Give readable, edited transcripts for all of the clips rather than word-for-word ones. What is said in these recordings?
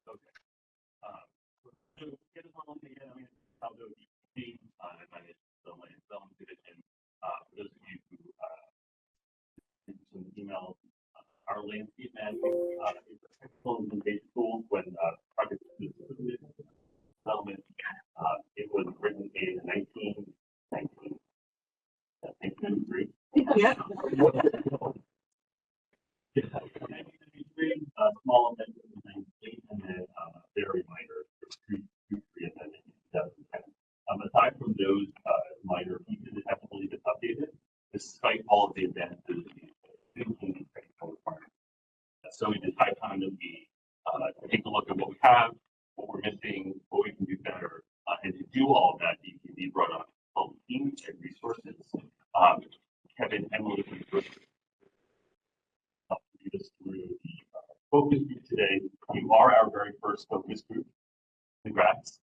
Okay. So get us on again. I mean, how the team and manage the land development division. For those of you who sent some emails, our landscape management is a technical implementation tool when project development. It was written in 1993. Yeah. 1993, small amendment in 1998, and then very minor three amendment in 2010. Aside from those minor pieces, it hasn't really been updated, despite all of the advances in technical requirements. So it is high time that we take a look at what we have, what we're missing, what we can do better, and to do all of that, DPD brought on consultant teams and resources. Kevin, Emily, lead us through the focus group today. You are our very first focus group. Congrats.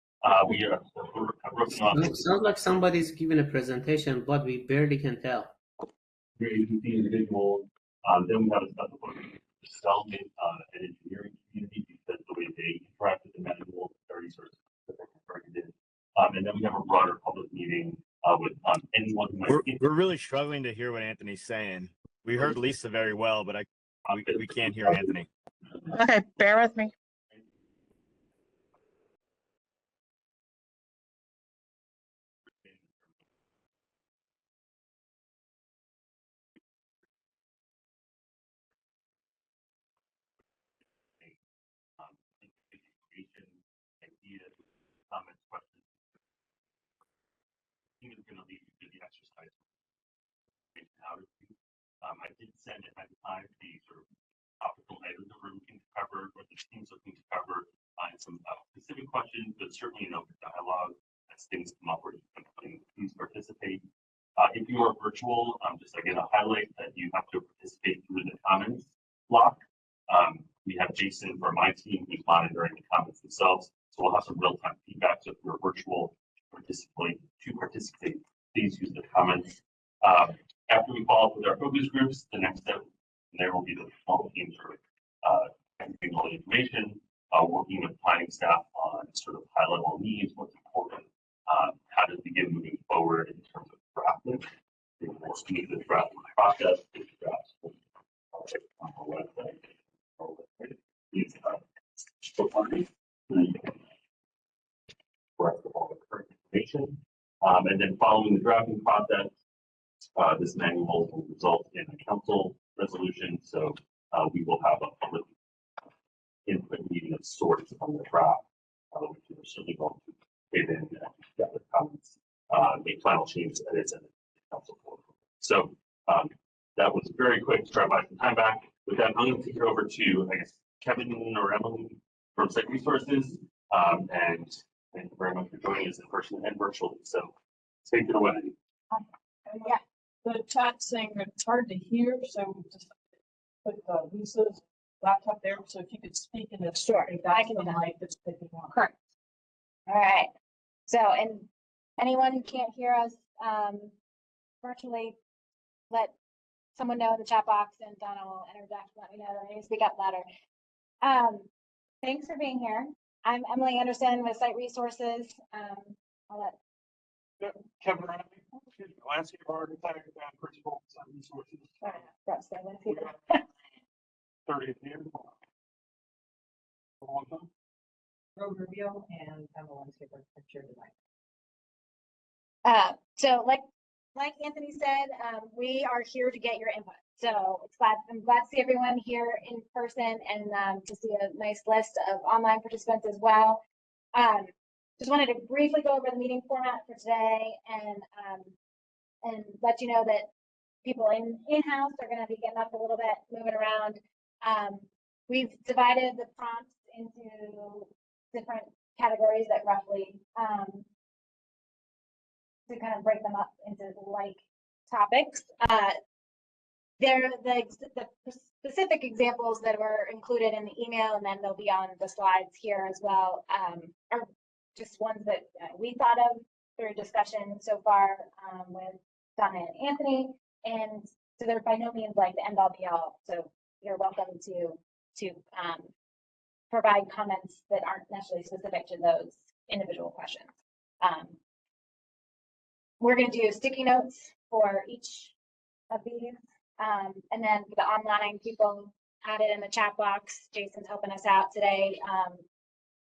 We are working on. It sounds like somebody's giving a presentation, but we barely can tell. You can see individuals. Then we have a special focus development and engineering community because the way they interact with the manual very sort of targeted. And then we have a broader public meeting with anyone who might. We're really struggling to hear what Anthony's saying. We heard Lisa very well, but we can't hear Anthony. Okay, bear with me. Ideas, comments, questions. I think it's going to lead you to the exercise. I did send ahead of time the sort of topical items that we're looking to cover, or the team's looking to cover, and some specific questions, but certainly an open dialogue as things come up where you can please participate. If you are virtual, just again a highlight that you have to participate through the comments block. We have Jason from my team who's monitoring the comments themselves, so we'll have some real-time feedback. So if you're virtual to participate, please use the comments. After we follow up with our focus groups, the next step there will be the small team sort of getting all the information, working with planning staff on sort of high-level needs, what's important, how to begin moving forward in terms of drafting. We'll speed the drafting process. Drafts on our website. For all the current information, and then following the drafting process, this manual will result in a council resolution. So we will have a public input meeting of sorts on the draft, which we're certainly going to give in gather comments, make final changes, edits, and council forward. So that was very quick to try to buy some time back. With that, I'm going to take it over to, I guess, Kevin or Emily from Site Resources. And thank you very much for joining us in person and virtually. So take it away. Yeah, the chat's saying it's hard to hear, so we just put Lisa's laptop there. So if you could speak in the story, that's the mic that's picking up. Correct. All right. So, and anyone who can't hear us virtually, let someone know in the chat box, and Donna will interject. Let me know that I need to speak up louder. Thanks for being here. I'm Emily Anderson with Site Resources. I'll let Kevin Riley, landscape architect and principal of Site Resources. 30th year. For a long time. Road Rubio and I'm a landscape architecture designer. So like Anthony said, we are here to get your input. So I'm glad to see everyone here in person and to see a nice list of online participants as well. Just wanted to briefly go over the meeting format for today and let you know that people in-house are going to be getting up a little bit, moving around. We've divided the prompts into different categories that roughly to kind of break them up into like topics. The specific examples that were included in the email, and then they'll be on the slides here as well, are just ones that we thought of through discussion so far with Donna and Anthony. And So they're by no means like the end all be all. So you're welcome to provide comments that aren't necessarily specific to those individual questions. We're going to do sticky notes for each of these. And then for the online people, add it in the chat box. Jason's helping us out today,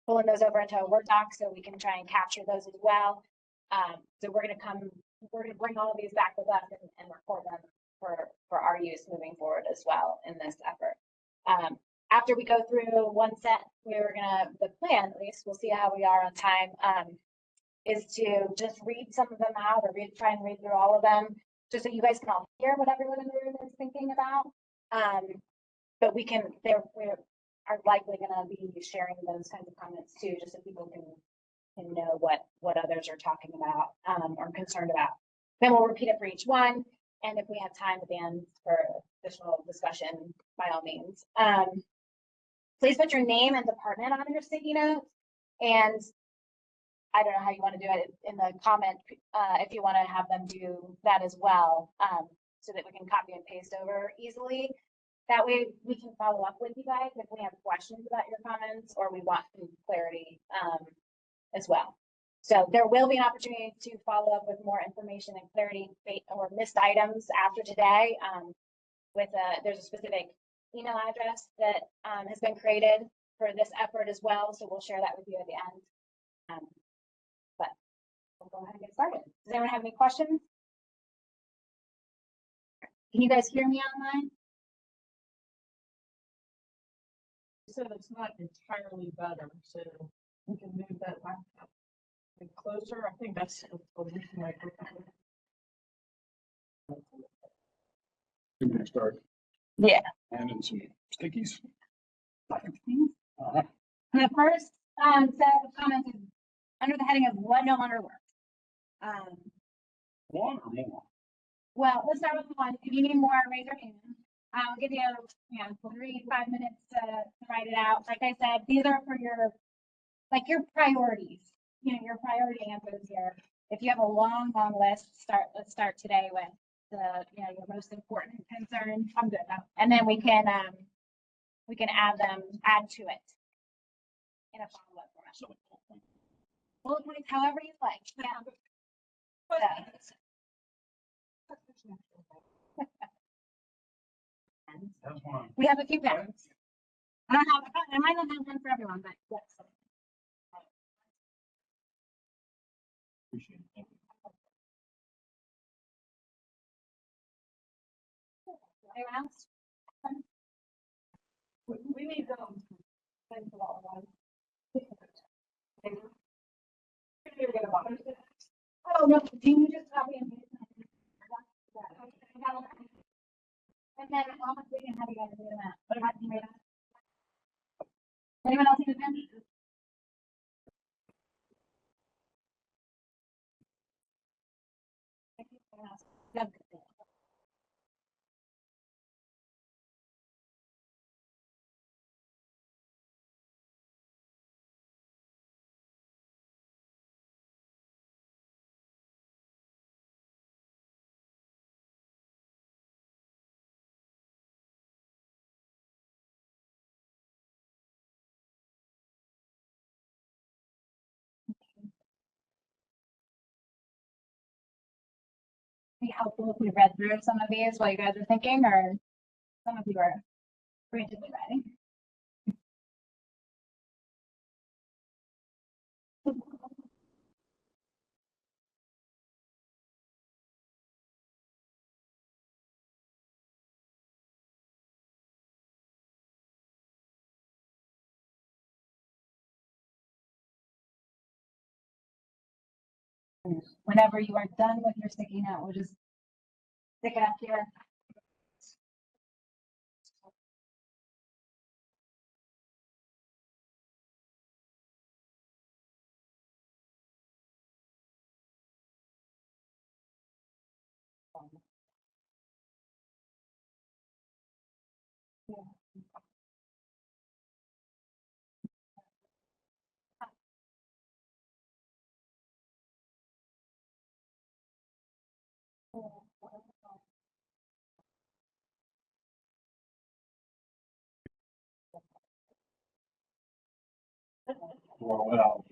pulling those over into a Word doc so we can try and capture those as well. So we're going to bring all of these back with us and record them for our use moving forward as well in this effort. After we go through one set, the plan at least, we'll see how we are on time, is to just read some of them out or try and read through all of them, just so you guys can all hear what everyone in the room is thinking about. But we are likely going to be sharing those kinds of comments too, just so people can know what others are talking about or concerned about. Then we'll repeat it for each one. And if we have time at the end for additional discussion, by all means. Please put your name and department on your sticky notes. And I don't know how you want to do it in the comment, if you want to have them do that as well, so that we can copy and paste over easily. That way we can follow up with you guys if we have questions about your comments or we want some clarity as well. So there will be an opportunity to follow up with more information and clarity or missed items after today. There's a specific email address that has been created for this effort as well. So we'll share that with you at the end. But we'll go ahead and get started. Does anyone have any questions? Can you guys hear me online? So it's not entirely better, so we can move that laptop closer. I think that's a weak microphone. You can start. Yeah. And in some stickies. The first set of comments is under the heading of what no longer works. One or more? Well, let's start with one. If you need more, raise your hand. I'll give you 3-5 minutes to write it out. Like I said, these are for your priorities, your priority answers here. If you have a long list, let's start today with your most important concerns. I'm good now. And then we can add to it in a follow-up format. Bullet points, however you like. Yeah. That's one. We have a few pens. I might not have one for everyone, but yes. Appreciate it. Thank you. Anyone else? We need things a lot of Oh, no, can you just copy and paste? And then how much we can have you guys do that? Anyone else need a pen? Yeah. Be helpful if we read through some of these while you guys are thinking, or some of you are frantically writing. Whenever you are done with your sticky note, we'll just stick it up here. well.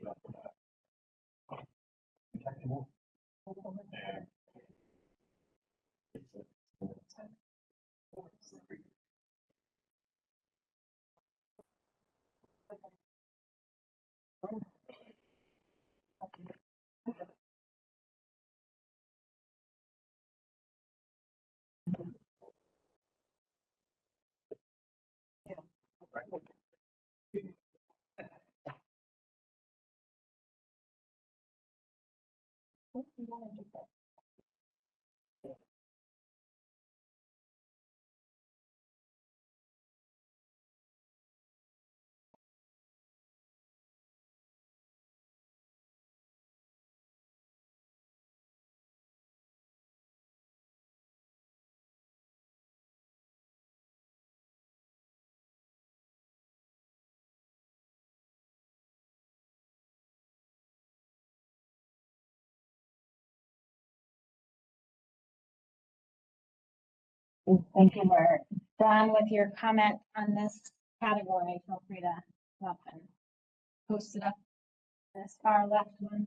Thank you. We're done with your comment on this category. Feel free to come up and post it up this far left one.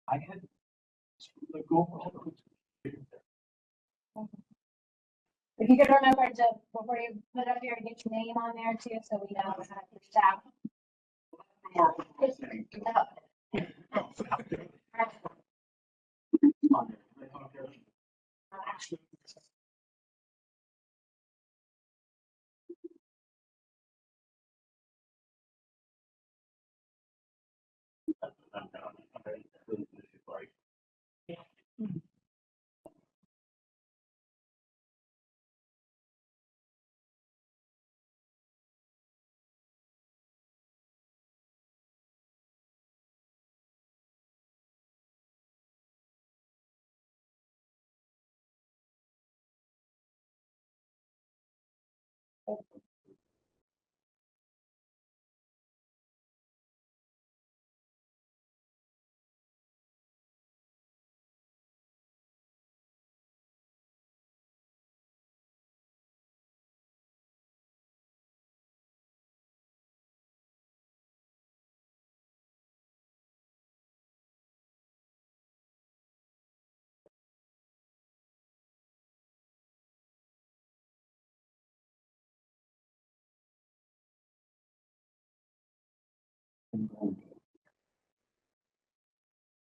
I had. Go. If you could remember to, before you put it up here, get your name on there too, so we know how to reach out.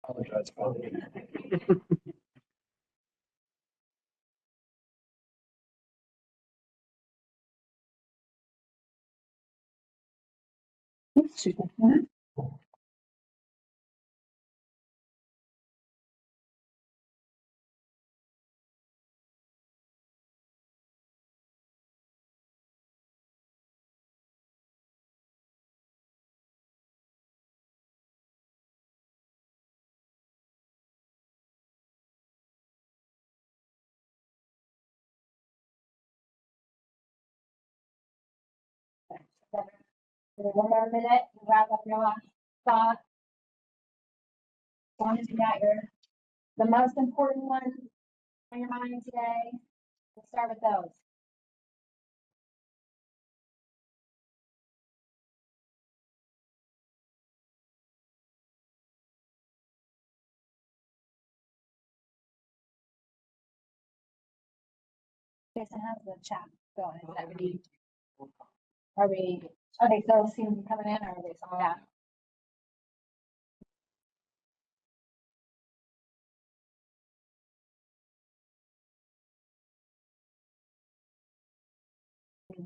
Apologize. One more minute, wrap up your last thought. As long as you got the most important ones on your mind today, we'll start with those. Jason, how's the chat going? Is that ready? Are they still seeing coming in or are they sold out?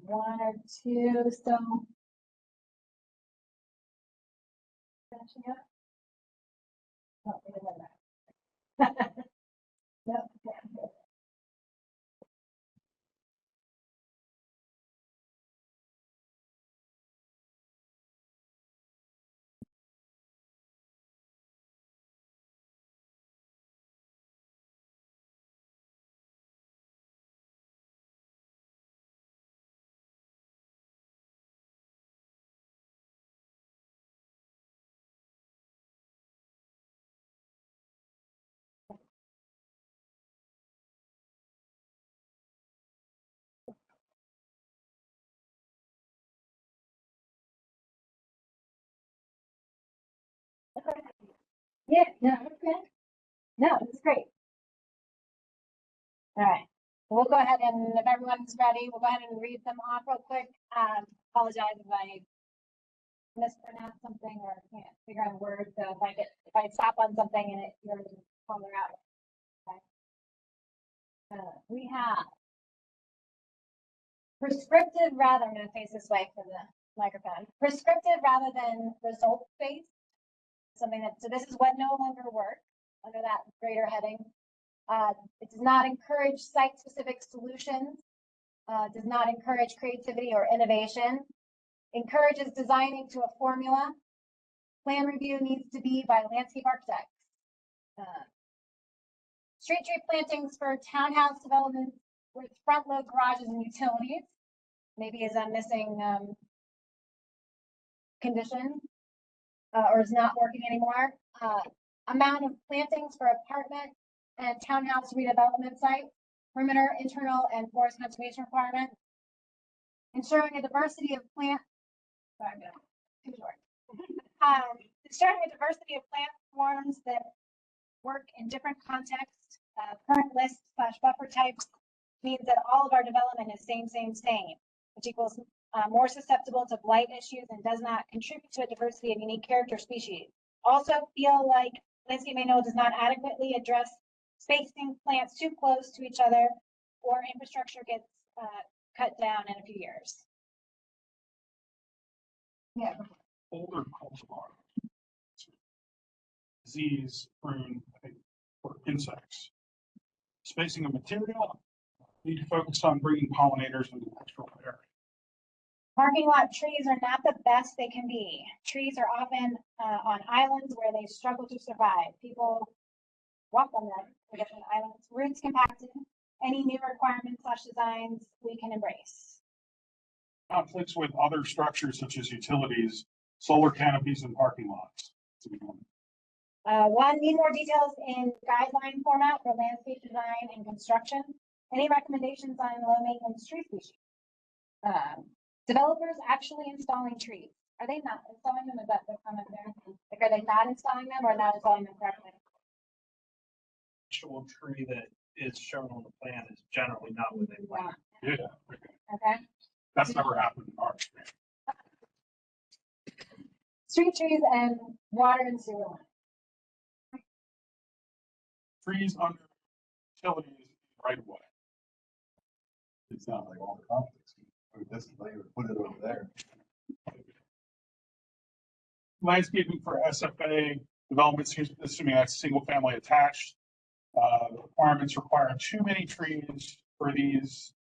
One or two still finishing up? Oh, wait a minute. Yep, yeah. Yeah, no, it's good. No, it's great. All right, we'll go ahead and if everyone's ready, we'll go ahead and read them off real quick. Apologize if I mispronounce something or can't figure out a word. So if I stop on something and you're calling out. Okay. We have prescriptive rather, I'm going to face this way for the microphone. Prescriptive rather than result-based. Something that, so this is what no longer works under that greater heading. It does not encourage site-specific solutions, does not encourage creativity or innovation, encourages designing to a formula. Plan review needs to be by landscape architects. Street tree plantings for townhouse developments with front load garages and utilities, maybe is a missing condition or is not working anymore. Amount of plantings for apartment and townhouse redevelopment site, perimeter, internal, and forest conservation requirements. Ensuring a diversity of plant, sorry, no, too short. Ensuring a diversity of plant forms that work in different contexts. Current list / buffer types means that all of our development is same, which equals more susceptible to blight issues and does not contribute to a diversity of unique character species. Also feel like landscape manual does not adequately address spacing plants too close to each other or infrastructure gets cut down in a few years. Yeah. Older cultivar. Disease prone, I think, for insects. Spacing of material, need to focus on bringing pollinators into the natural area. Parking lot trees are not the best they can be. Trees are often on islands where they struggle to survive. People walk on them for different islands. Roots compacted. Any new requirements / designs we can embrace. Conflicts with other structures such as utilities, solar canopies, and parking lots. One, need more details in guideline format for landscape design and construction. Any recommendations on low maintenance tree species? Developers actually installing trees. Are they not installing them? Is that the comment there? Like, are they not installing them or not installing them correctly? Actual tree that is shown on the plan is generally not what they want. Yeah, Okay. that's never happened in our experience. Street trees and water and sewer lines. Trees under utilities right away. It sounds like all the conflicts. This, they would put it over there. Landscaping for SFA developments, assuming that's single family attached. The requirements require too many trees for these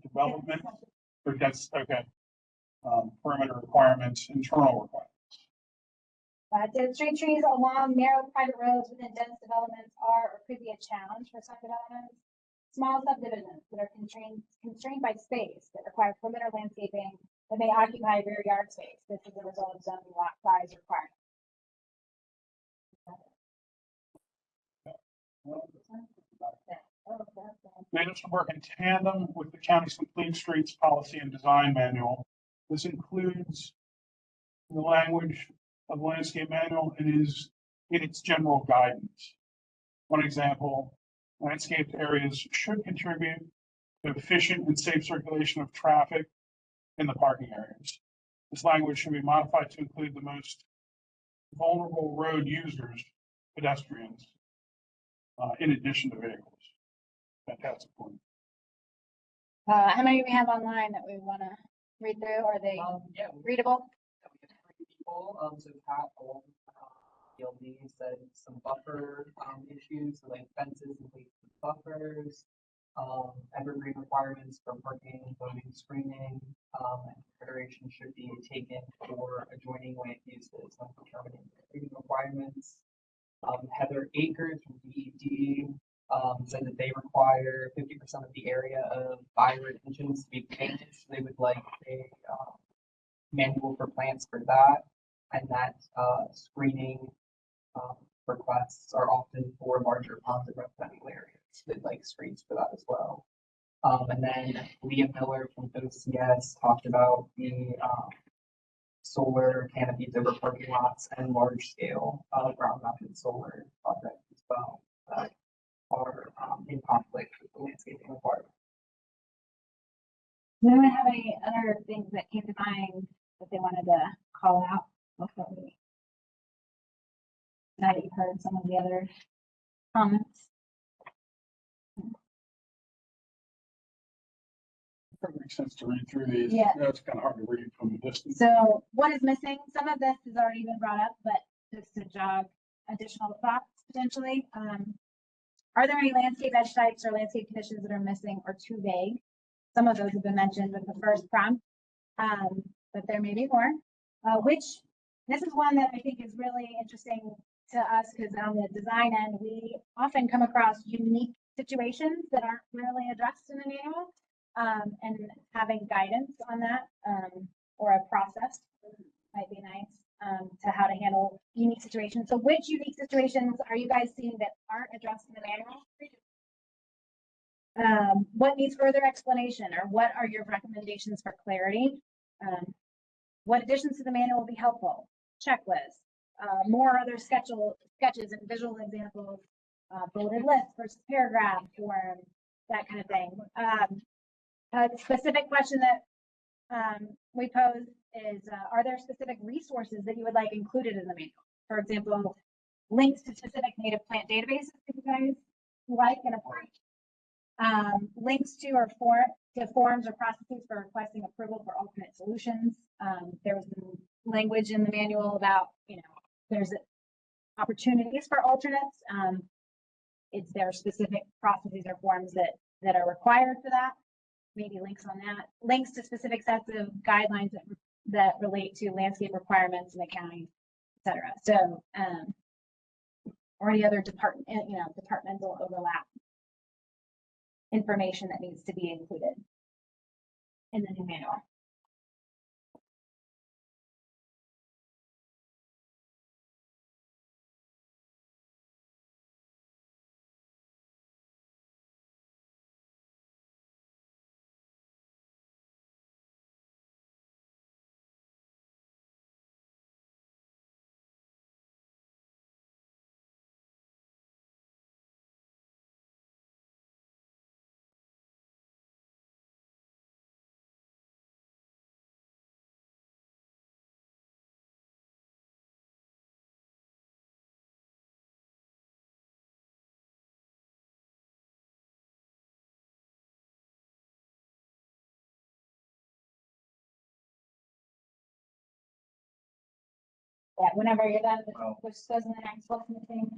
development, or that's okay. Perimeter requirements, internal requirements. Street trees along narrow private roads within dense developments are or could be a challenge for some developments. Small subdivisions that are constrained by space that require perimeter landscaping that may occupy rear yard space. This is a result of zoning lot size requirements. Managed to work in tandem with the county's complete streets policy and design manual. This includes the language of landscape manual. It is in its general guidance. One example, landscaped areas should contribute to efficient and safe circulation of traffic in the parking areas. This language should be modified to include the most vulnerable road users, pedestrians, in addition to vehicles. Fantastic point. How many do we have online that we want to read through? Are they Yeah, readable? we have 3 people, so Pat along PLD said some buffer issues, so like fences and buffers, evergreen requirements for parking, voting, screening, and consideration should be taken for adjoining land uses when determining grading requirements. Heather Akers from DED said that they require 50% of the area of fire engines to be painted. So they would like a manual for plants for that, and that screening requests are often for larger ponds and residential areas. They'd like screens for that as well. And then Leah Miller from OCS talked about the solar canopies over parking lots and large scale, ground mounted solar projects as well that are, in conflict with the landscaping requirement. Does anyone have any other things that came to mind that they wanted to call out before we? Now that you've heard some of the other comments. It makes sense to read through these. Yeah. It's kind of hard to read from a distance. So what is missing? Some of this has already been brought up, but just to jog additional thoughts potentially. Are there any landscape edge types or landscape conditions that are missing or too vague? Some of those have been mentioned with the first prompt, but there may be more. This is one that I think is really interesting to us because on the design end, we often come across unique situations that aren't really addressed in the manual. And having guidance on that, or a process might be nice, to how to handle unique situations. So which unique situations are you guys seeing that aren't addressed in the manual? What needs further explanation, or what are your recommendations for clarity? What additions to the manual will be helpful? Checklist, more other sketches and visual examples, bulleted lists versus paragraph form, that kind of thing. A specific question that we pose is, are there specific resources that you would like included in the manual? For example, links to specific native plant databases that you guys like and approve. Links to forms or processes for requesting approval for alternate solutions. There was some language in the manual about, there's opportunities for alternates. Is there specific processes or forms that are required for that? Maybe links on that, links to specific sets of guidelines that relate to landscape requirements and accounting, et cetera. So, or any other departmental overlap information that needs to be included in the new manual. Yeah, whenever you're done, which goes in the next one thing.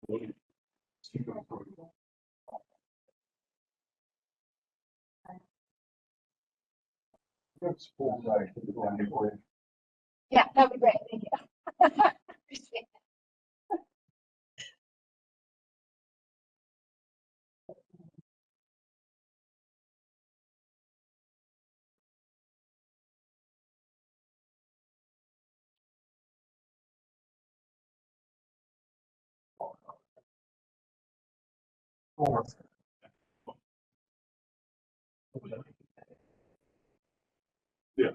Yeah, that'd be great. Thank you. Appreciate it. Yeah.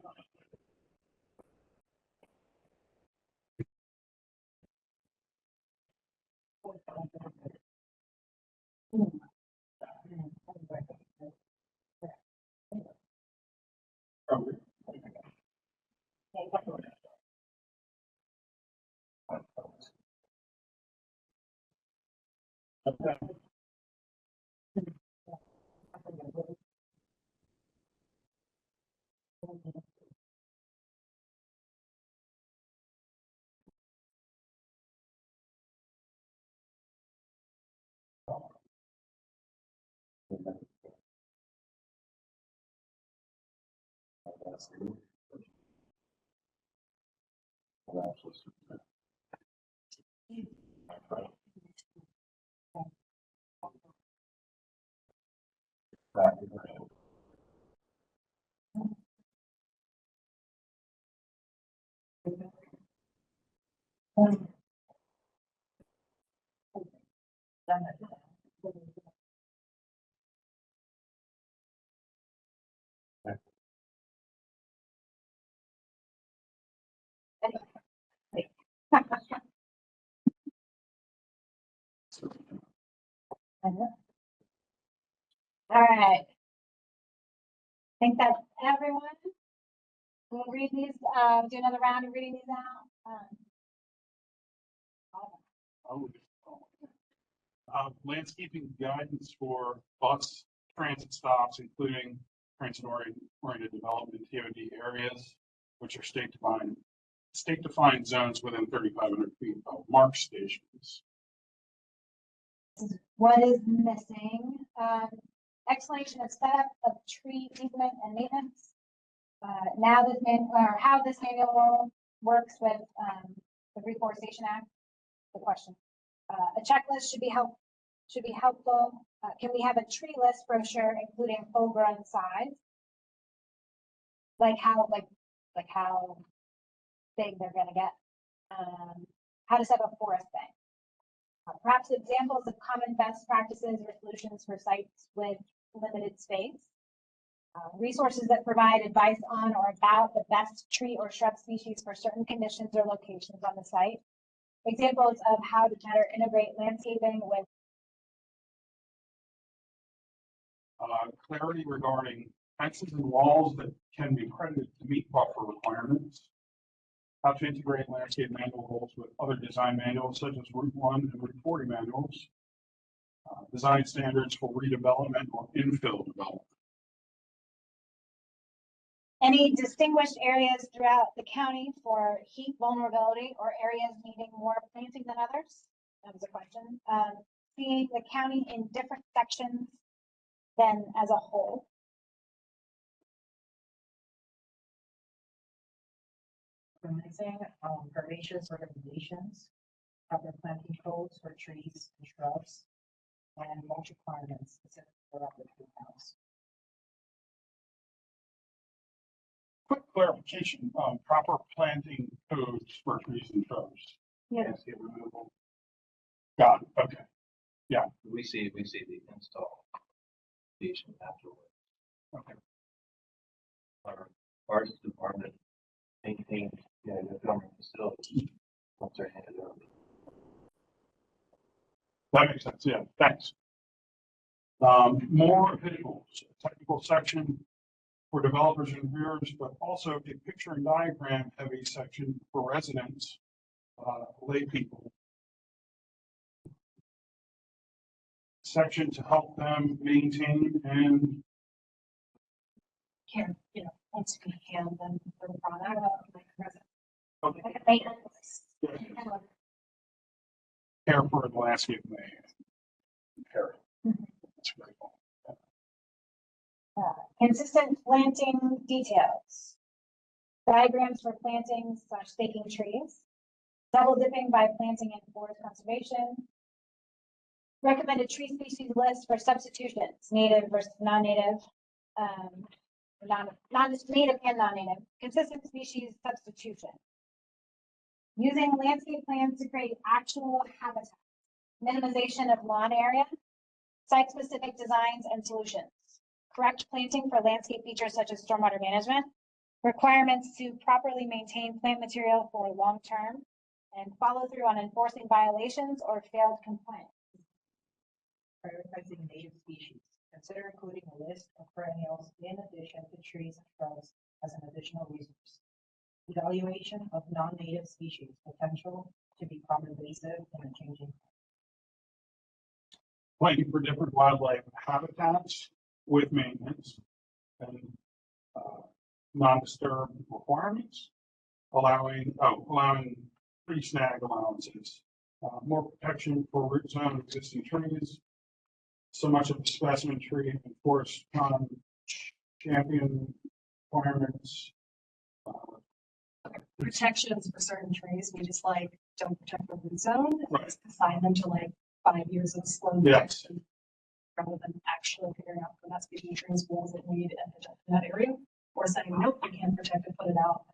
All right. I think that's everyone. We'll read these, do another round of reading these out. Landscaping guidance for bus transit stops, including transit-oriented development TOD areas, which are state-defined zones within 3,500 feet of MARC stations. What is missing? Explanation of setup of tree easement and maintenance. Now this or how this manual works with the Reforestation Act. The question. A checklist should be helpful. Can we have a tree list brochure including full-grown size? Like how big they're gonna get. How to set up a forest bank. Perhaps examples of common best practices or solutions for sites with limited space. Resources that provide advice on or about the best tree or shrub species for certain conditions or locations on the site. Examples of how to better integrate landscaping with Clarity regarding fences and walls that can be credited to meet buffer requirements. How to integrate landscape manual goals with other design manuals such as Route 1 and Route 40 manuals. Design standards for redevelopment or infill development. any distinguished areas throughout the county for heat vulnerability or areas needing more planting than others? That was a question. Seeing the county in different sections than as a whole. Organizing herbaceous recommendations, proper planting codes for trees and shrubs, and mulch requirements specific for the greenhouse. Quick clarification, proper planting codes for trees and shrubs. Yeah. Landscape removal. Got it, okay. We see the install. Afterwards. Okay. Our forest department maintains, the government facilities once they're handed over. That makes sense, yeah, thanks. More visuals, technical section for developers and viewers, but also a picture and diagram heavy section for residents, lay people. Section to help them maintain and Can, once we hand them the product, okay. Like a maintenance. Yeah. care for the landscape may impair it. That's critical. Consistent planting details. Diagrams for planting / staking trees. Double dipping by planting in forest conservation. Recommended tree species list for substitutions, native versus non-native. Native and non-native. Consistent species substitution. Using landscape plans to create actual habitat. Minimization of lawn area. Site-specific designs and solutions. Correct planting for landscape features such as stormwater management. Requirements to properly maintain plant material for long-term. And follow through on enforcing violations or failed compliance. Prioritizing native species. Consider including a list of perennials in addition to trees and shrubs as an additional resource. Evaluation of non-native species potential to become invasive in a changing. Planting for different wildlife habitats with maintenance and non-disturb requirements, allowing tree snag allowances, more protection for root zone of existing trees, so much of the specimen tree and forest champion requirements. Protections for certain trees, we just like don't protect the root zone. Right. Just assign them to like 5 years of slow Yes. protection. Rather than actually figuring out the species trees, ones that need and protect in that area, or saying, nope, you can't protect it, put it out.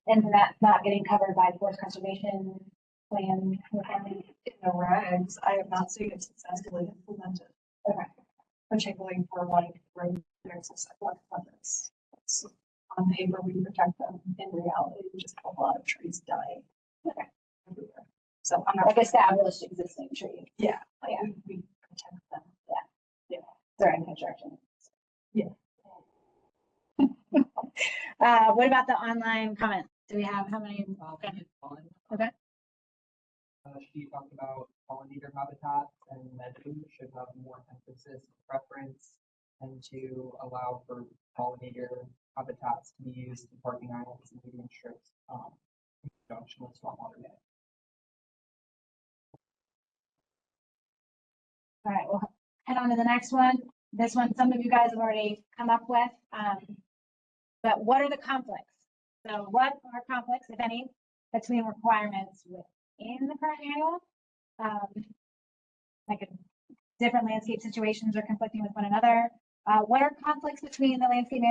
And that not getting covered by forest conservation plan. In the regs, I have not seen it successfully implemented. Okay. Particularly for like road there's a sidewalk fronts. So on paper, we protect them. In reality, we just have a lot of trees dying. Okay. Everywhere. So I'm not. Like established existing tree. Yeah, like Yeah. we protect them. During construction. Yeah. What about the online comments? Do we have how many? Okay. She talked about pollinator habitats and meadows should have more emphasis and preference and to allow for pollinator habitats to be used in parking islands and median strips, in conjunction with stormwater management. All right, we'll head on to the next one. This one, some of you guys have already come up with. But what are the conflicts? So what are conflicts, if any, between requirements within the current manual? Like different landscape situations are conflicting with one another. What are conflicts between the landscape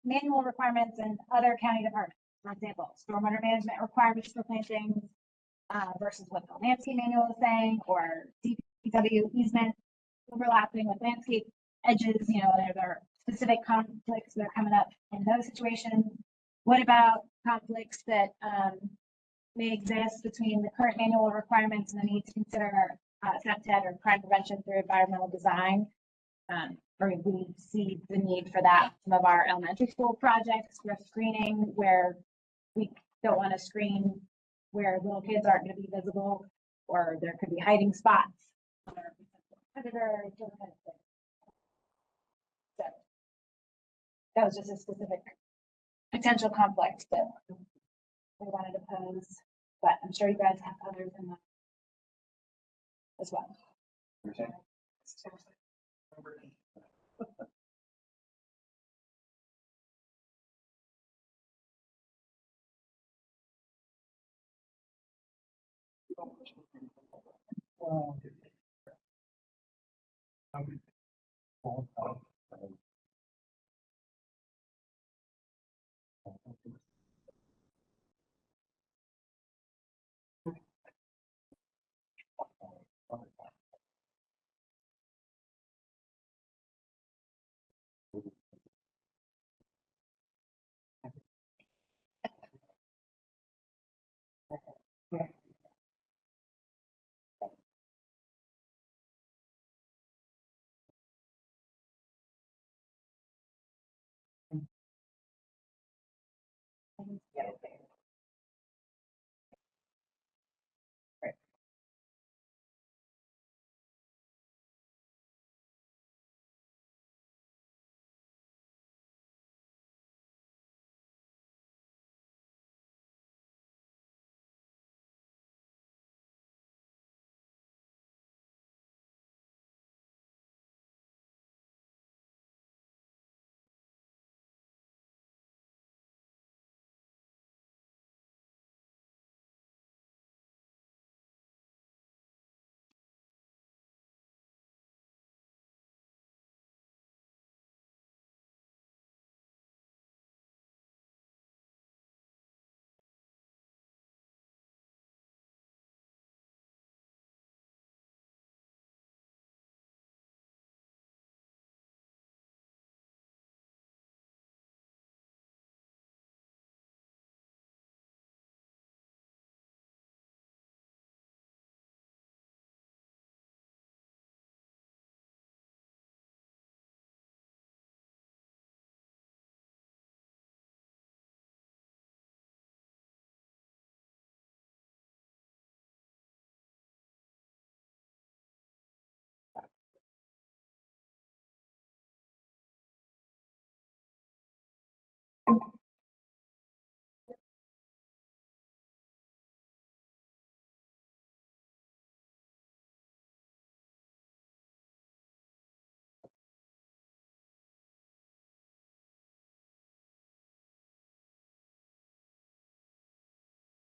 manual requirements and other county departments? For example, stormwater management requirements for plantings versus what the landscape manual is saying, or DPW easement overlapping with landscape edges. You know, there are specific conflicts that are coming up in those situations. What about conflicts that may exist between the current manual requirements and the need to consider SEPTED or crime prevention through environmental design? Or we see the need for that. Some of our elementary school projects for screening where we don't want to screen where little kids aren't going to be visible, or there could be hiding spots or predators. So that was just a specific potential conflict that we wanted to pose, but I'm sure you guys have others in that as well.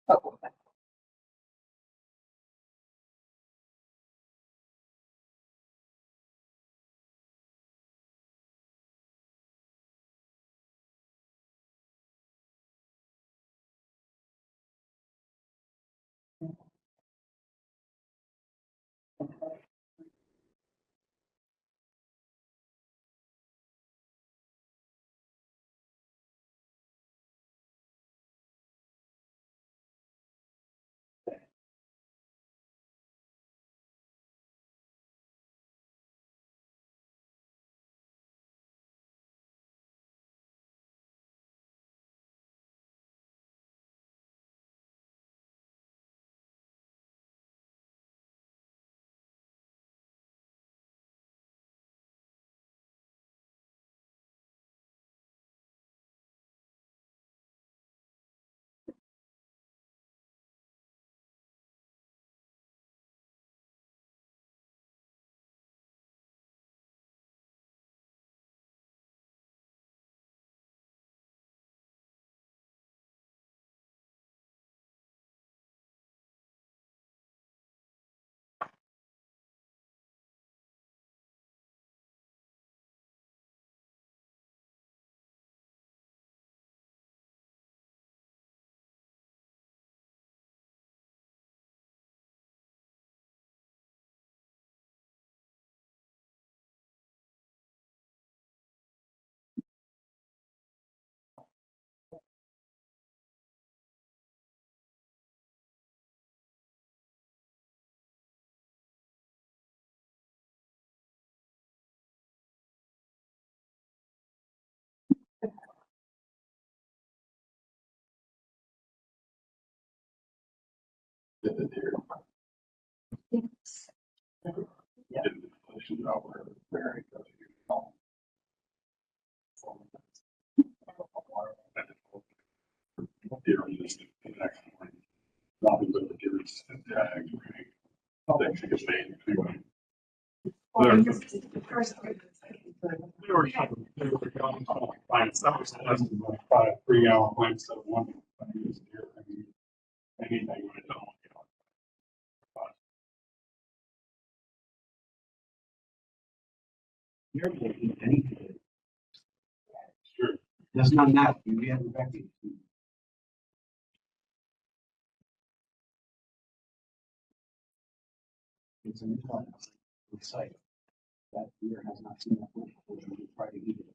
Oh, Did the deer. Yeah. Did the pollution out where the bearing goes, you know. Deer just the next morning. Nothing but the deer is tagged. They take a stand. Anyway. They were going to find some like 5 3-gallon planks of one. I use deer. I mean, anything when it don't, you know. You're taking anything. Sure. Does not matter. You have the vaccine. It's a new one. It's site. That deer has not seen that one. We're going to try to eat it.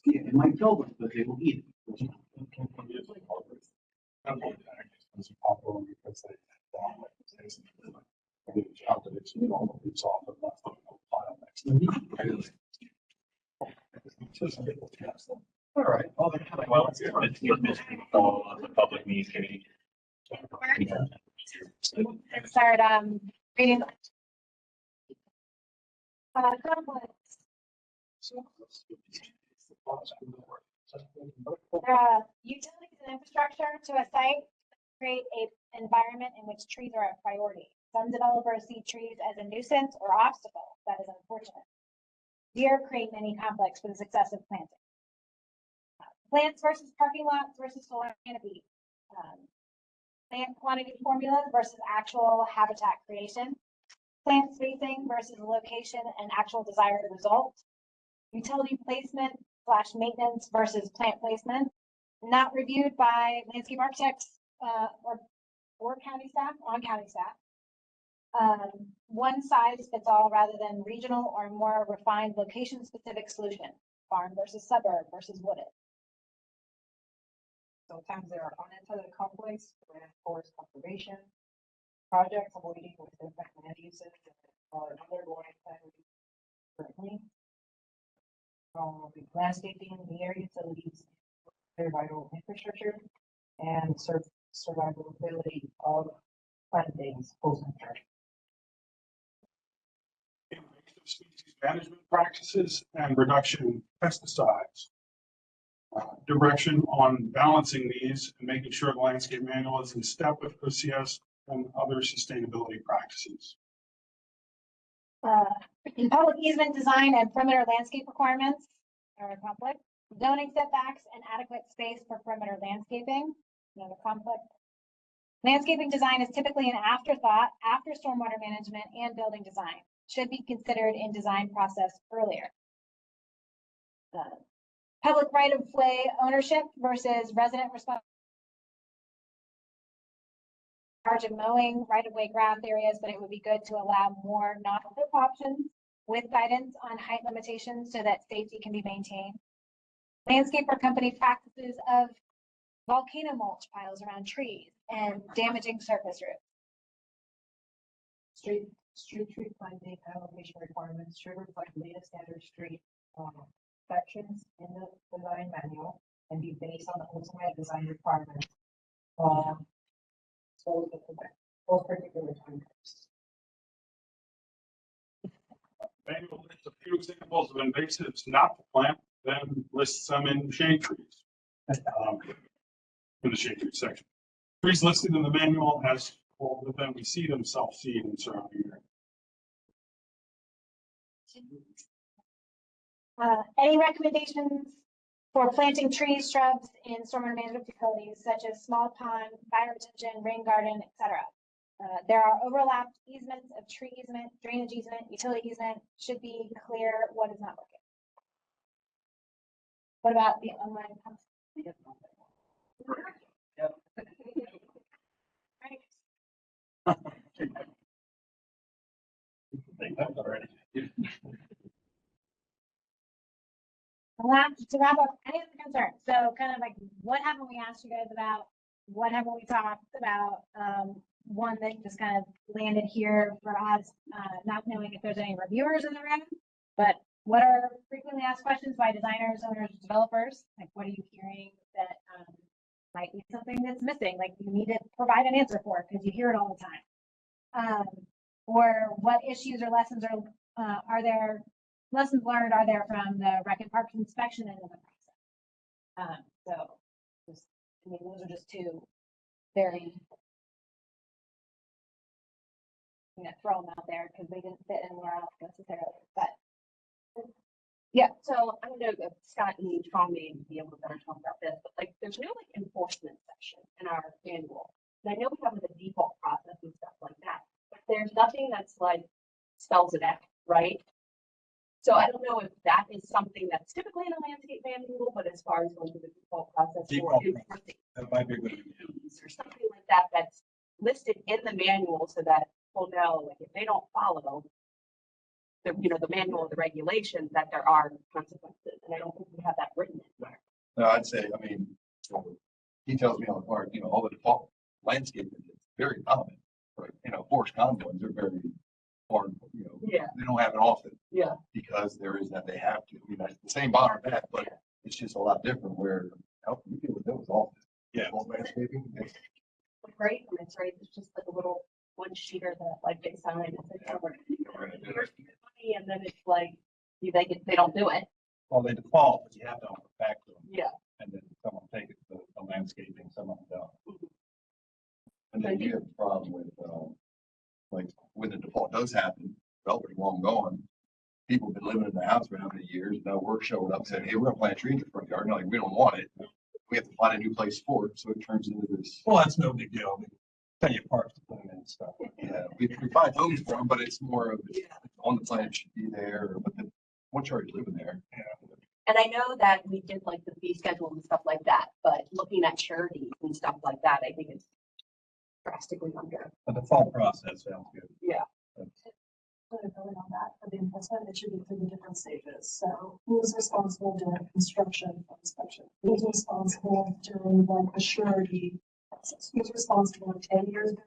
Yeah, it might kill them, but they will eat it. Because they I did a job that it's all it's off and left on the file next to me. All right. Well, it's the public needs committee. Start, reading. Conflicts. Utilities and infrastructure to a site create a environment in which trees are a priority. Some developers see trees as a nuisance or obstacle. That is unfortunate. Deer create many conflicts with excessive planting. Plants versus parking lots versus solar canopy. Plant quantity formulas versus actual habitat creation. Plant spacing versus location and actual desired result. Utility placement / maintenance versus plant placement. Not reviewed by landscape architects or county staff, on county staff. One size fits all rather than regional or more refined location specific solution. Farm versus suburb versus wooded. sometimes there are unintended conflicts with forest conservation. Projects avoiding with different land uses or undergoing plan review currently. The landscaping, the air utilities, their vital infrastructure, and survivability of plant days post construction. Species management practices and reduction in pesticides. Direction on balancing these and making sure the landscape manual is in step with OCS and other sustainability practices. Public easement design and perimeter landscape requirements are a conflict. Zoning setbacks and adequate space for perimeter landscaping, another conflict. Landscaping design is typically an afterthought after stormwater management and building design. Should be considered in design process earlier. Public right of way ownership versus resident responsibility. Charge of mowing right of way grass areas, but it would be good to allow more non-flip options with guidance on height limitations so that safety can be maintained. Landscaper company practices of volcano mulch piles around trees and damaging surface roots. Street tree planting allocation requirements should reflect latest standard street sections in the design manual and be based on the ultimate design requirements. So those particular timeframes. Manual lists a few examples of invasives not to plant, then lists them in shade trees. In the shade tree section. Trees listed in the manual as, well, but then we see them self-seed in surrounding area. Any recommendations for planting trees, shrubs in stormwater management facilities such as small pond, fire retention, rain garden, etc. There are overlapped easements of tree easement, drainage easement, utility easement. Should be clear what is not working. What about the online? To wrap up, any other concerns? So kind of like, what haven't we asked you guys about? What haven't we talked about? One that just kind of landed here for us, not knowing if there's any reviewers in the room, but what are frequently asked questions by designers, owners, developers? Like, what are you hearing that might be something that's missing? Like, you need to provide an answer for it because you hear it all the time. Or what issues or lessons are there? Lessons learned are there from the Rec and Parks inspection and the process? So, just, I mean, those are just two very, I'm gonna throw them out there because they didn't fit anywhere else necessarily, but. Yeah, So I don't know if Scott and Tom may be able to better talk about this, but like, there's no like enforcement section in our manual. And I know we have like a default process and stuff like that, but there's nothing that's like spells it out, right? So I don't know if that is something that's typically in a landscape manual, but as far as going through the default process for enforcing That might be a good idea. fees or something like that, that's listed in the manual so that people know, like, if they don't follow the, you know, the manual or the regulations, that there are consequences. And I don't think we have that written in there. No, I'd say, I mean, he tells me on the part, all the default landscaping is very common, right? Forest condoms are very hard, Yeah. they don't have it often. Yeah. Because there is that they have to, that's the same bottom that, but it's just a lot different where, how can you deal with those often? Yeah. Default landscaping, it's Great, and it's right, it's just like a little one sheeter that like they sign and say, oh, we're gonna do it. Here's your money, and then it's like, they don't do it. Well, they default, but you have to offer back to them. Yeah. And then someone take it to the landscaping, some of them don't. And then you have a problem with, like, when the default does happen, developers long gone. People have been living in the house for how many years, now we're showing up saying, hey, we're gonna plant trees in the front yard, and like, we don't want it. We have to find a new place for it, so it turns into this. Well, that's no big deal. Tell you parts to put them in and stuff. Yeah, we find homes for them, but it's more of, on the plan, it should be there, but then, once you're already living there. And I know that we did like the fee schedule and stuff like that, but looking at charities and stuff like that, I think it's drastically under. The default process sounds good. Yeah. Building on that, for the investment, it should be through the different stages. So who's responsible during construction inspection? Who's responsible during like the surety process? Who's responsible 10 years ago?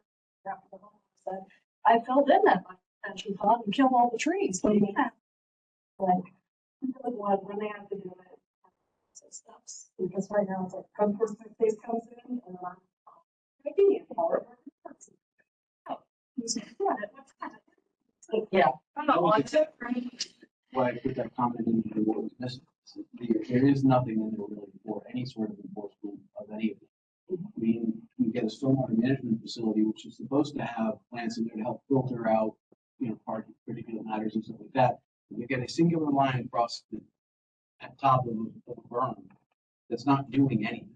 After the home said, I filled in that pension fund and killed all the trees. What do you mean? Like, when they have to do it. So steps, because right now it's like code enforcement case comes in and I'm making it hard. Oh, who's doing it? What's that? Yeah. Why I put that comment in there, what was missing. There is nothing in there really for any sort of enforcement of any of it. I mean, you get a stormwater management facility, which is supposed to have plants in there to help filter out, particulate matters and stuff like that. You get a singular line across the at top of a berm that's not doing anything.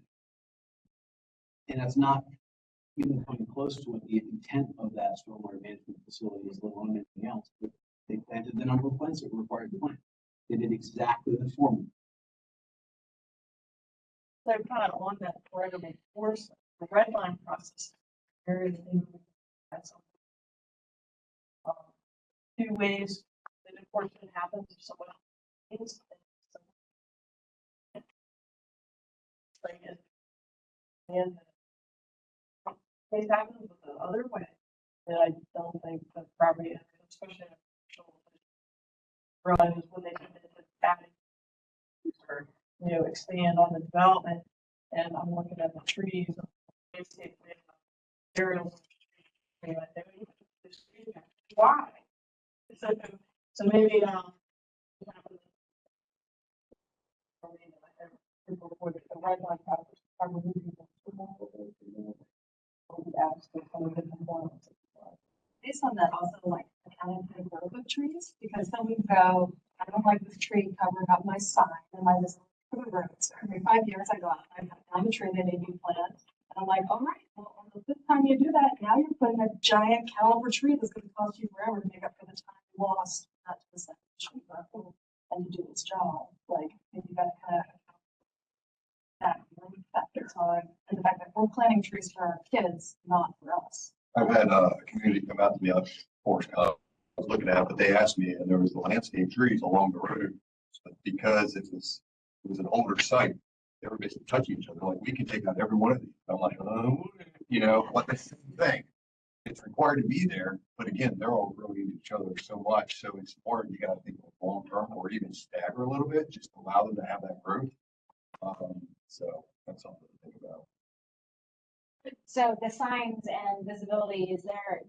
And that's not even coming close to what the intent of that stormwater management facility is, let alone anything else. But they planted the number of plants that were required to plant. They did exactly the formula. So kind of on that thread of enforcement, the red line process. Very that's two ways that enforcement happens if someone thinks and it happens the other way that I don't think the property, especially is when they come into adding or expand on the development. And I'm looking at the trees, aerial. Why? So maybe the red line process. Based on that, also like accounting for the growth of trees, because then we go, I don't like this tree covering up my sign and my list for the roads. Every 5 years I go out, I cut down the tree that they do plant. And I'm like, all right, well, on the fifth time you do that, now you're putting a giant caliber tree that's going to cost you forever to make up for the time you lost not to the second tree and to do its job. Like, you got to kind of that factor time and the fact that we're planting trees for our kids, not for us. I've had a community come out to me, of course, I was looking at it, but they asked me, and there was the landscape trees along the road. But because it was an older site, they were basically touching each other. Like, we can take out every one of these. I'm like, what this is the thing. It's required to be there, but again, they're all growing into each other so much. So it's important. You got to think of long term or even stagger a little bit, just allow them to have that growth. So that's something to think about. So the signs and visibility, is there,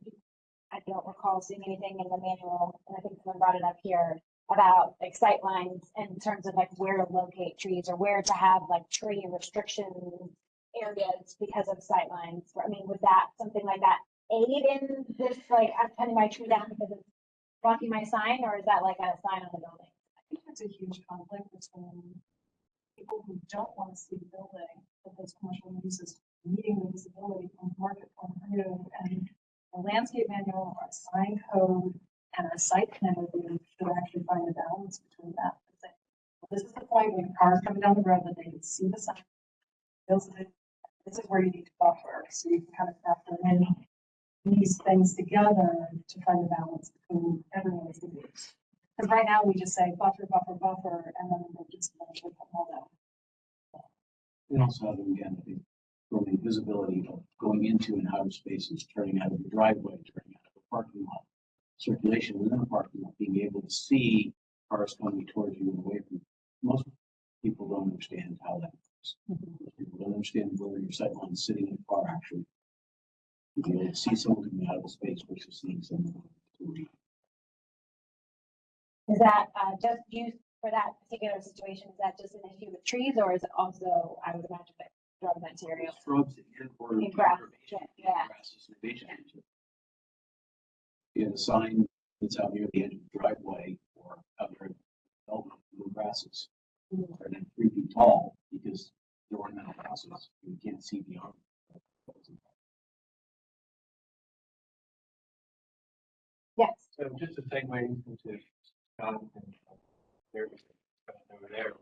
I don't recall seeing anything in the manual, and I think someone brought it up here about like sight lines in terms of like where to locate trees or where to have like tree restriction areas because of sight lines. I mean, would that, something like that aid in this, like I'm cutting my tree down because it's blocking my sign, or is that like a sign on the building? I think it's a huge conflict between people who don't want to see the building, but those commercial uses meeting the visibility from market point of view, and a landscape manual or a sign code and a site plan review should actually find a balance between that. This is the point when cars coming down the road that they can see the sign. This is where you need to buffer, so you can kind of factor in these things together to find a balance between everyone's needs. Because right now we just say buffer, buffer, buffer, and then we'll just eventually come all down. And also, again, I think from the visibility of going into and out of spaces, turning out of the driveway, turning out of the parking lot, circulation within the parking lot, being able to see cars coming towards you and away from you. Most people don't understand how that works. Most people don't understand where your sight line is sitting in the car actually. You can able to see someone coming out of the space versus seeing someone to you. Is that just used for that particular situation? Is that just an issue with trees, or is it also, I would imagine, that drug materials? Shrubs and grass, yeah. grasses and vegetation. You have a sign that's out near the edge of the driveway or out there, the grasses. They're then 3 feet tall because they're ornamental grasses. You can't see beyond. Yes. So just to segue into Jonathan, there over there.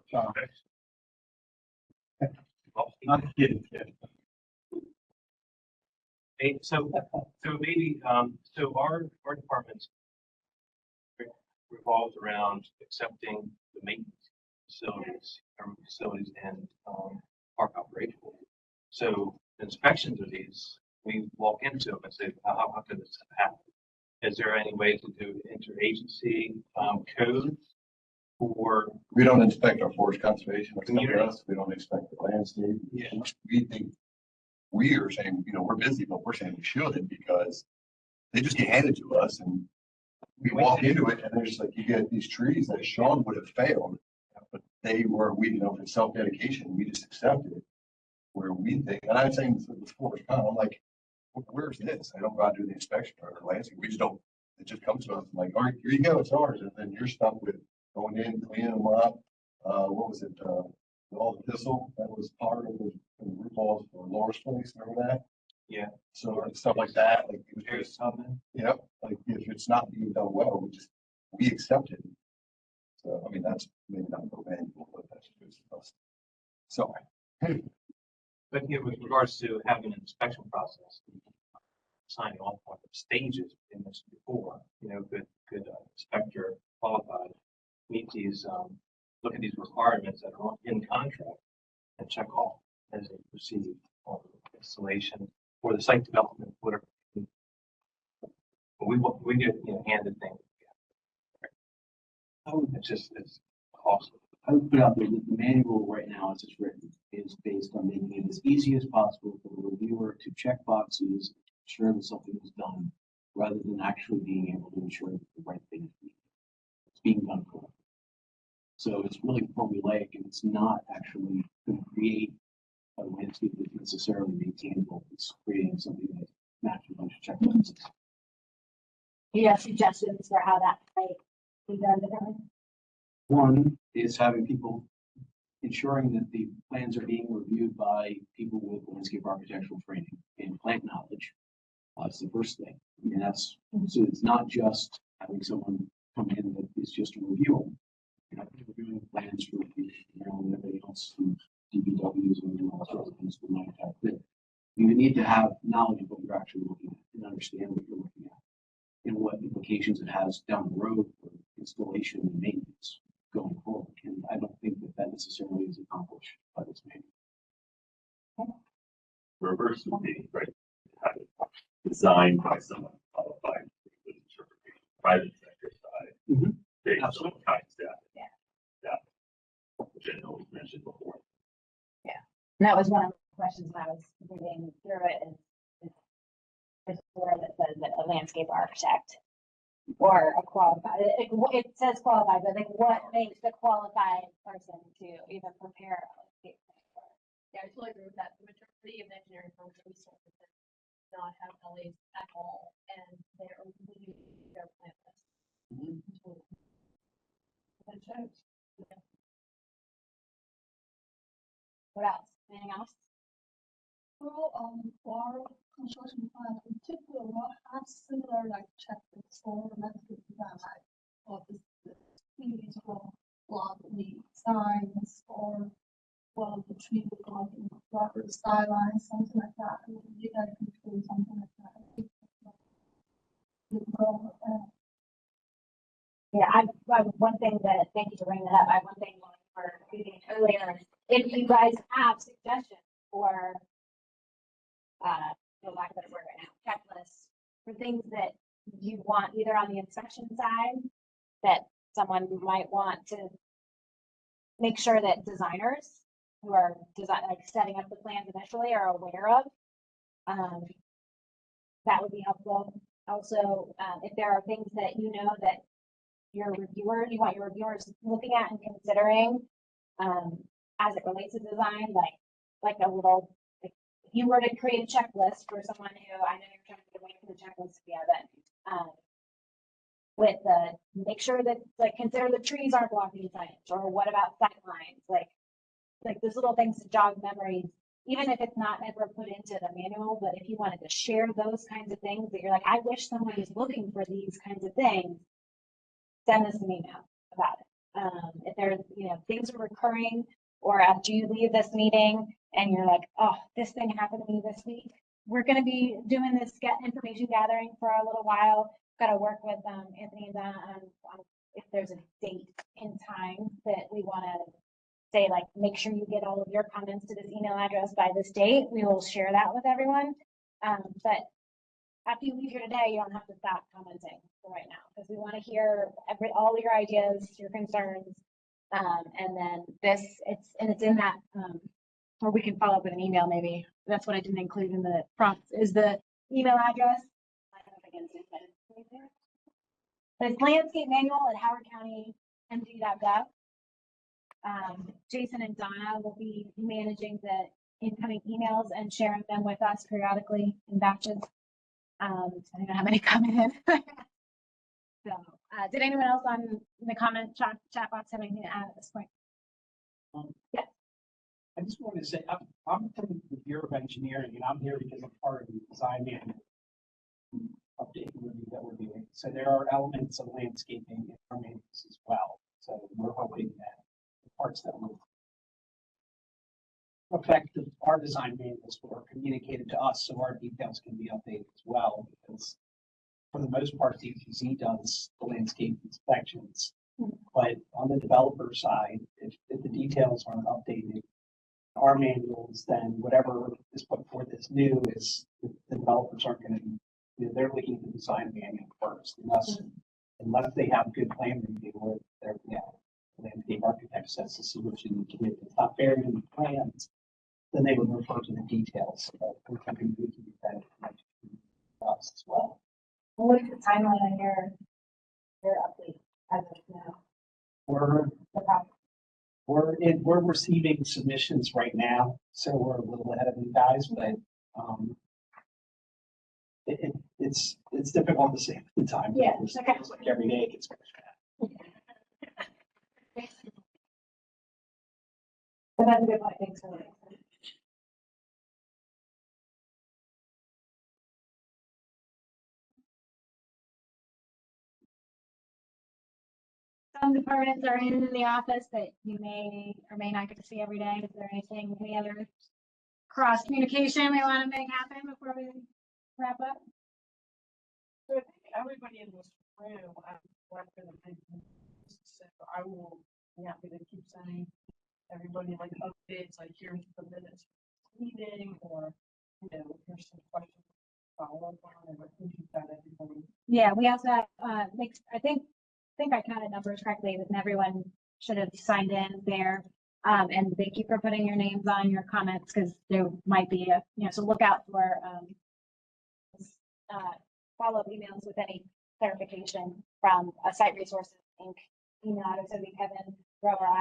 I'm kidding. Hey, so maybe so our departments revolves around accepting the maintenance facilities and park operation. So inspections of these, we walk into them and say, how could this happen? Is there any way to do interagency code for? We don't inspect our forest conservation. Community. We don't expect the landscape. Yeah. We think, we are saying, we're busy, but we're saying we should because they just get handed to us and we walk into it and there's like, you get these trees that Sean would have failed, but for self-dedication, we just accepted it. Where we think, and I'm saying this forest, I'm like, where's this? I don't go out and do the inspection or landscape. We just don't, it just comes to us like, all right, here you go, it's ours. And then you're stuck with going in, cleaning them up, what was it, all the thistle that was part of the roof walls for Laura's place, remember that? Yeah. So and stuff like that, like, it was There's just, something. yep, like if it's not being done well, we accept it. So, I mean, that's maybe not the manual, but that's just us. So, But yeah, with regards to having an inspection process, signing off on the stages in this before, good inspector qualified, meet these, look at these requirements that are in contract and check off as they proceed on installation or the site development, whatever. We get, handed things. It's costly. I would put out there that the manual right now, as it's written, is based on making it as easy as possible for the reviewer to check boxes, ensure that something is done, rather than actually being able to ensure that the right thing is being done correctly. So it's really formulaic, and it's not actually going to create a landscape that's necessarily maintainable. It's creating something that matches a bunch of checkboxes. You have suggestions for how that might be done differently? One is having people ensuring that the plans are being reviewed by people with landscape architectural training and plant knowledge. That's the first thing. I mean, so it's not just having someone come in that is just a reviewer. You're not reviewing plans for, and everybody else who DPWs and all sorts of things that might have fit. You need to have knowledge of what you're actually looking at and understand what you're looking at and what implications it has down the road for installation and maintenance going forward. And I don't think that necessarily is accomplished by this manual. Reverse would be, right, have it designed by someone qualified with interpretation, private sector side. Mhm. Based on Absolutely. kind of staff. Yeah. Yeah. Which I know was mentioned before. And that was one of the questions when I was reading through it, is there's where that says that a landscape architect or a qualified, it says qualified, but like what makes the qualified person to even prepare a landscape plan? Yeah, I totally agree with that. The majority of the engineering firms that we serve do not have LAs at all, and they're reviewing their plan list. That shows. Yeah. What else? Anything else? Well, for construction plans, we typically will have similar like checklists for landscape design, like or the trees or block the signs or well the tree will go in proper skyline, something like that. I mean, you guys can do something like that. You go, Yeah, I one thing that, thank you for bringing that up. I have one thing for reading earlier. If you guys have suggestions for, for lack of a better word right now, checklists for things that you want either on the inspection side that someone might want to make sure that designers who are like setting up the plans initially are aware of, that would be helpful. Also, if there are things that you know that you want your reviewers looking at and considering, as it relates to design, like a little, like if you were to create a checklist for someone who, I know you're trying to get away from the checklist, yeah, but, with the, make sure that, like, consider the trees aren't blocking signage, or what about sight lines, like those little things to jog memories, even if it's not ever put into the manual, but if you wanted to share those kinds of things that you're like, I wish someone was looking for these kinds of things, send us an email about it. If there's, things are recurring, or after you leave this meeting and you're like, oh, this thing happened to me this week, we're going to be doing this information gathering for a little while. Got to work with Anthony and Donna on if there's a date in time that we want to say, like, make sure you get all of your comments to this email address by this date. We will share that with everyone. But after you leave here today, you don't have to stop commenting for right now, because we want to hear all your ideas, your concerns. And then it's in that, or we can follow up with an email maybe. That's what I didn't include in the prompts, is the email address. I don't know if I can see that. But it's landscapemanual@howardcountymd.gov. Jason and Donna will be managing the incoming emails and sharing them with us periodically in batches. I don't know how many coming in. So, did anyone else on the comment chat box have anything to add at this point? I just wanted to say, I'm from the Bureau of Engineering, and I'm here because I'm part of the design manual update review that we're doing. So there are elements of landscaping in our manuals as well. So we're hoping that the parts that will affect our design manuals are communicated to us, so our details can be updated as well. Because for the most part, DPZ does the landscape inspections. But on the developer side, if the details aren't updated, our manuals, then whatever is put forth as new is, the developers aren't gonna be, they're looking at the design manual first, unless they have good plan review or their, landscape architect says this is what you need to do. If it's not buried in the plans, then they would refer to the details of something we can do that information to us as well. What is the timeline on your update as of now? We're The problem. we're receiving submissions right now, so we're a little ahead of you guys, but it's difficult to say the time. Yeah, It okay. feels like every day it gets better. But that's a good point. Thanks for that. Some departments are in the office that you may or may not get to see every day. Is there anything, any other cross communication we want to make happen before we wrap up? So I think everybody in this room, went for the big, so I will be happy to keep sending everybody like updates, like here's the minutes meeting, or, here's some questions to follow up on, and I think you've got everybody. Yeah, we also have, I think I counted numbers correctly, and everyone should have signed in there. And thank you for putting your names on your comments, because there might be so look out for, follow-up emails with any clarification from Site Resources Inc. email address. It'll be Kevin Rowe or I,